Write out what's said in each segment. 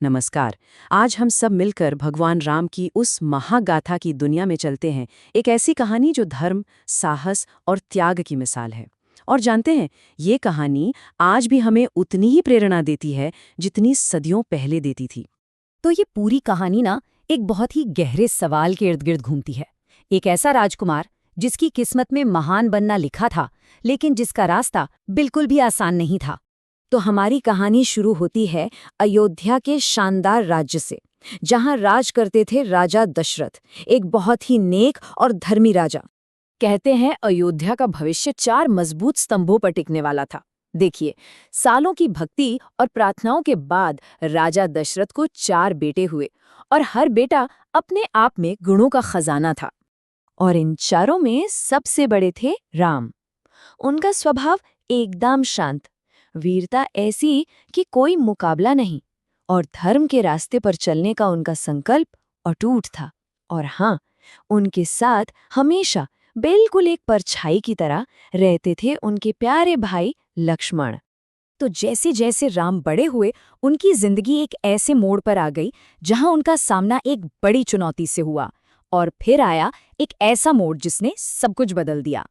नमस्कार। आज हम सब मिलकर भगवान राम की उस महागाथा की दुनिया में चलते हैं। एक ऐसी कहानी जो धर्म, साहस और त्याग की मिसाल है। और जानते हैं, ये कहानी आज भी हमें उतनी ही प्रेरणा देती है जितनी सदियों पहले देती थी। तो ये पूरी कहानी ना एक बहुत ही गहरे सवाल के इर्द गिर्द घूमती है। एक ऐसा राजकुमार जिसकी किस्मत में महान बनना लिखा था, लेकिन जिसका रास्ता बिल्कुल भी आसान नहीं था। तो हमारी कहानी शुरू होती है अयोध्या के शानदार राज्य से, जहां राज करते थे राजा दशरथ, एक बहुत ही नेक और धर्मी राजा। कहते हैं अयोध्या का भविष्य 4 मजबूत स्तंभों पर टिकने वाला था। देखिए, सालों की भक्ति और प्रार्थनाओं के बाद राजा दशरथ को 4 बेटे हुए, और हर बेटा अपने आप में गुणों का खजाना था। और इन चारों में सबसे बड़े थे राम। उनका स्वभाव एकदम शांत, वीरता ऐसी कि कोई मुकाबला नहीं, और धर्म के रास्ते पर चलने का उनका संकल्प अटूट था। और हाँ, उनके साथ हमेशा बिल्कुल एक परछाई की तरह रहते थे उनके प्यारे भाई लक्ष्मण। तो जैसे जैसे राम बड़े हुए, उनकी जिंदगी एक ऐसे मोड़ पर आ गई जहां उनका सामना एक बड़ी चुनौती से हुआ। और फिर आया एक ऐसा मोड़ जिसने सब कुछ बदल दिया।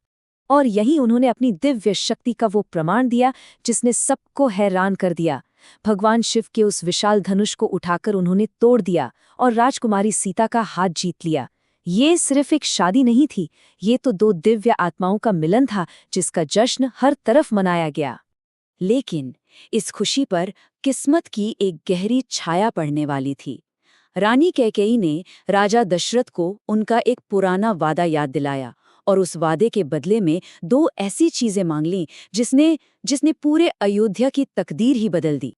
और यही उन्होंने अपनी दिव्य शक्ति का वो प्रमाण दिया जिसने सबको हैरान कर दिया। भगवान शिव के उस विशाल धनुष को उठाकर उन्होंने तोड़ दिया और राजकुमारी सीता का हाथ जीत लिया। ये सिर्फ एक शादी नहीं थी, ये तो 2 दिव्य आत्माओं का मिलन था जिसका जश्न हर तरफ मनाया गया। लेकिन इस खुशी पर किस्मत की एक गहरी छाया पड़ने वाली थी। रानी कैकेयी ने राजा दशरथ को उनका एक पुराना वादा याद दिलाया, और उस वादे के बदले में 2 ऐसी चीजें मांग लीं जिसने पूरे अयोध्या की तकदीर ही बदल दी।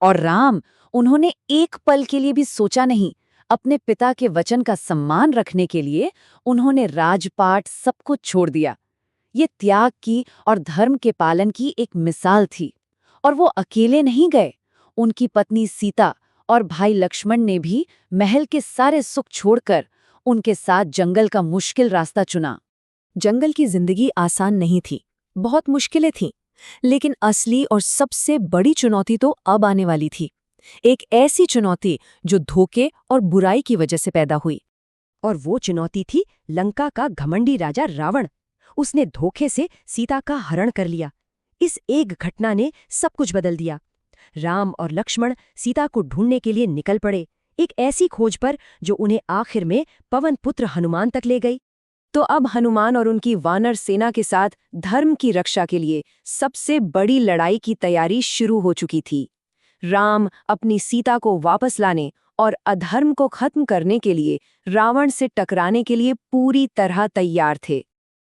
और राम, उन्होंने एक पल के लिए भी सोचा नहीं। अपने पिता के वचन का सम्मान रखने के लिए उन्होंने राजपाट सब कुछ छोड़ दिया। ये त्याग की और धर्म के पालन की एक मिसाल थी। और वो अकेले नहीं गए, उनकी पत्नी सीता और भाई लक्ष्मण ने भी महल के सारे सुख छोड़कर उनके साथ जंगल का मुश्किल रास्ता चुना। जंगल की जिंदगी आसान नहीं थी, बहुत मुश्किलें थीं, लेकिन असली और सबसे बड़ी चुनौती तो अब आने वाली थी। एक ऐसी चुनौती जो धोखे और बुराई की वजह से पैदा हुई। और वो चुनौती थी लंका का घमंडी राजा रावण। उसने धोखे से सीता का हरण कर लिया। इस एक घटना ने सब कुछ बदल दिया। राम और लक्ष्मण सीता को ढूंढने के लिए निकल पड़े, एक ऐसी खोज पर जो उन्हें आखिर में पवन पुत्र हनुमान तक ले गई। तो अब हनुमान और उनकी वानर सेना के साथ धर्म की रक्षा के लिए सबसे बड़ी लड़ाई की तैयारी शुरू हो चुकी थी। राम अपनी सीता को वापस लाने और अधर्म को खत्म करने के लिए रावण से टकराने के लिए पूरी तरह तैयार थे।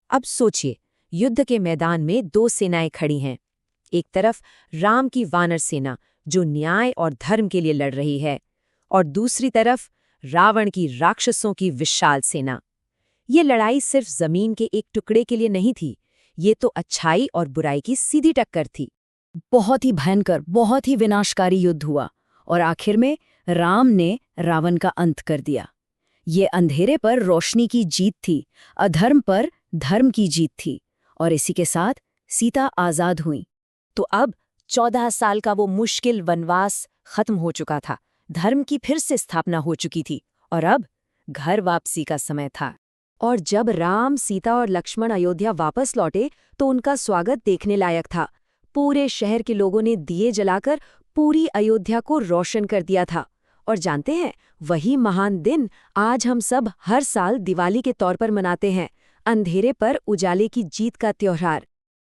अब सोचिए, युद्ध के मैदान में 2 सेनाएं खड़ी हैं। एक तरफ राम की वानर सेना जो न्याय और धर्म के लिए लड़ रही है, और दूसरी तरफ रावण की राक्षसों की विशाल सेना। ये लड़ाई सिर्फ जमीन के एक टुकड़े के लिए नहीं थी, ये तो अच्छाई और बुराई की सीधी टक्कर थी। बहुत ही भयंकर, बहुत ही विनाशकारी युद्ध हुआ, और आखिर में राम ने रावण का अंत कर दिया। ये अंधेरे पर रोशनी की जीत थी, अधर्म पर धर्म की जीत थी, और इसी के साथ सीता आजाद हुई। तो अब 14 साल का वो मुश्किल वनवास खत्म हो चुका था, धर्म की फिर से स्थापना हो चुकी थी, और अब घर वापसी का समय था। और जब राम, सीता और लक्ष्मण अयोध्या वापस लौटे तो उनका स्वागत देखने लायक था। पूरे शहर के लोगों ने दिए जलाकर पूरी अयोध्या को रोशन कर दिया था। और जानते हैं, वही महान दिन आज हम सब हर साल दिवाली के तौर पर मनाते हैं, अंधेरे पर उजाले की जीत का त्योहार।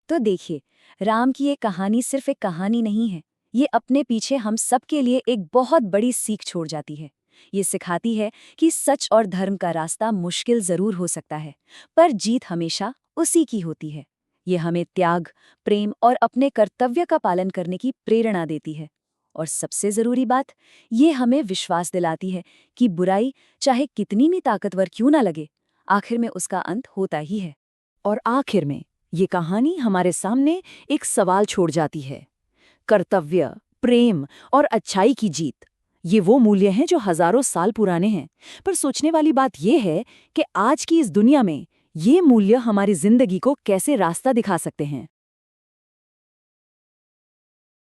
तो देखिए, राम की ये कहानी सिर्फ एक कहानी नहीं है, ये अपने पीछे हम सब के लिए एक बहुत बड़ी सीख छोड़ जाती है। ये सिखाती है कि सच और धर्म का रास्ता मुश्किल जरूर हो सकता है, पर जीत हमेशा उसी की होती है। ये हमें त्याग, प्रेम और अपने कर्तव्य का पालन करने की प्रेरणा देती है। और सबसे जरूरी बात, ये हमें विश्वास दिलाती है कि बुराई चाहे कितनी भी ताकतवर क्यों ना लगे, आखिर में उसका अंत होता ही है। और आखिर में ये कहानी हमारे सामने एक सवाल छोड़ जाती है। कर्तव्य, प्रेम और अच्छाई की जीत, ये वो मूल्य हैं जो हजारों साल पुराने हैं, पर सोचने वाली बात यह है कि आज की इस दुनिया में ये मूल्य हमारी जिंदगी को कैसे रास्ता दिखा सकते हैं।